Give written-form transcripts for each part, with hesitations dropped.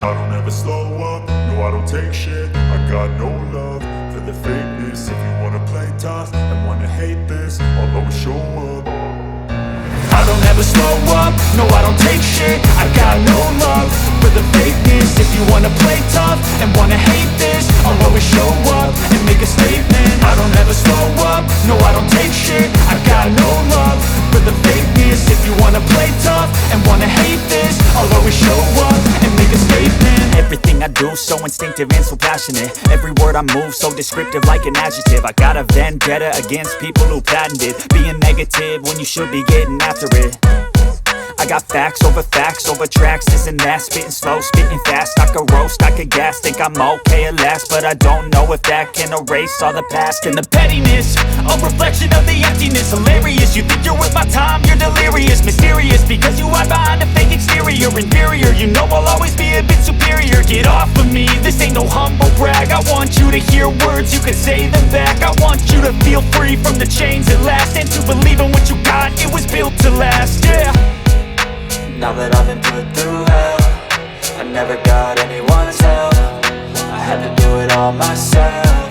I don't ever slow up, no I don't take shit. I got no love for the fakeness. If you wanna play tough and wanna hate this, I'll always show up. I don't ever slow up, no I don't take shit. I got no love for the fakeness. If you wanna play tough and wanna hate this, I'll always show up and make a statement. I don't ever slow up, no I don't take shit. I got no love for the fakeness. If you wanna play tough and wanna hate this, I'll always show up and make a statement. Everything I do so instinctive and so passionate. Every word I move so descriptive like an adjective. I got a vendetta against people who patented being negative when you should be getting after it. I got facts over tracks, this and that. Spitting slow, spitting fast, I could roast, I could gas. Think I'm okay at last, but I don't know if that can erase all the past. And the pettiness, a reflection of the emptiness. Hilarious, you think you're worth my time, you're delirious. Mysterious, because you hide behind a fake exterior. Inferior, you know I'll always be a bit superior. Get off of me, this ain't no humble brag. I want you to hear words, you can say them back. I want you to feel free from the chains at last, and to believe in what you got, it was built to last, yeah. Now that I've been put through hell, I never got anyone's help. I had to do it all myself.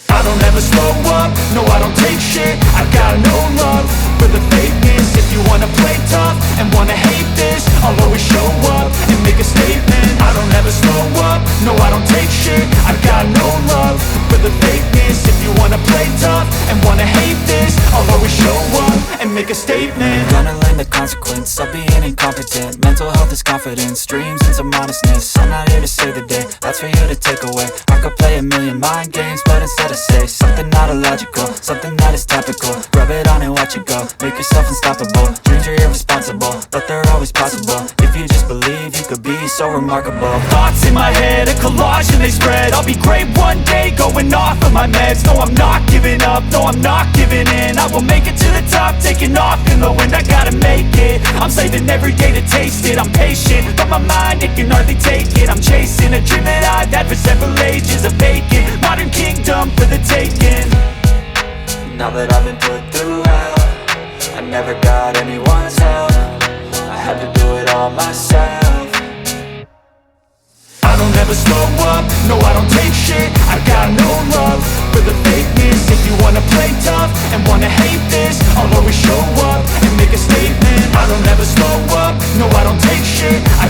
I don't ever slow up, no I don't take shit. I got no love for the fakeness. If you wanna play tough and wanna hate this, I'll always show up and make a statement. I don't ever slow up, no I don't take shit. I got no love for the fakeness. If you wanna play tough and wanna hate this, I'll always show up and make a statement. Gonna learn the consequence of being incompetent. Mental health is confidence, dreams and some honestness. I'm not here to save the day, that's for you to take away. I could play a million mind games, but instead I say something not illogical, something that is topical. Rub it on and watch it go, make yourself unstoppable. Dreams are irresponsible, but they're always possible. If you just believe, you could be so remarkable. Thoughts in my head, a collage and they spread. I'll be great one day, going off of my meds. No, I'm not giving up, no, I'm not giving in. I will make it to the top, taking off in the wind. I gotta make it, I'm saving every day to taste it. I'm patient, but my mind, it can hardly take it. I'm chasing a dream that I've had for several ages. A vacant, modern kingdom for the taking. Now that I've been put through hell, I never got anyone's help. I had to do it all myself. I don't ever slow up, no I don't take shit. I got no love for the fakeness. If you wanna play tough and wanna hate this, I'll always show up and make a statement. I don't ever slow up, no I don't take shit. I